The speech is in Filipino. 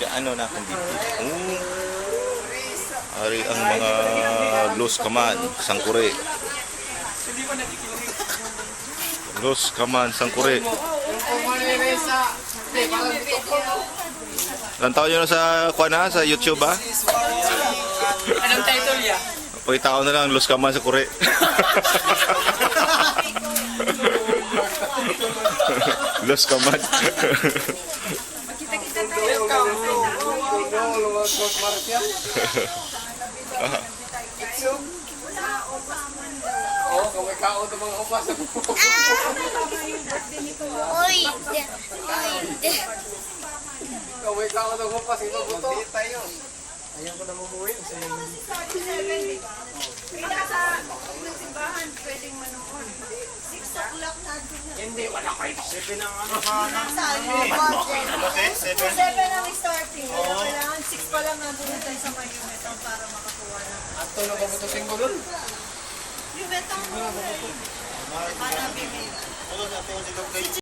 Ano na kung dito? Ari ang mga Los Kaman, Sangkure. Los Kaman, Sangkure. Ilang taon nyo na sa sa YouTube ba? Anong title niya? Pagkitaon na lang, Los Kaman, Sangkure. Los Kaman. Kita-kita tayo. Oo, kamay kao ng mga upas. Uy! Kamay kao ng upas. Ito po to. Ayaw ko na mumuwi. Kaya sa simbahan, pwedeng manood. 6 o'clock na doon. Hindi, wala kayo. Seven ang ano ka na. Saan mo ba? 7 ang starting. Kailangan 6 pa lang nandun tayo sa may Yumetang para makakuha na. At ito na pabutusin ko dun. Yumetang mo. Para bibig.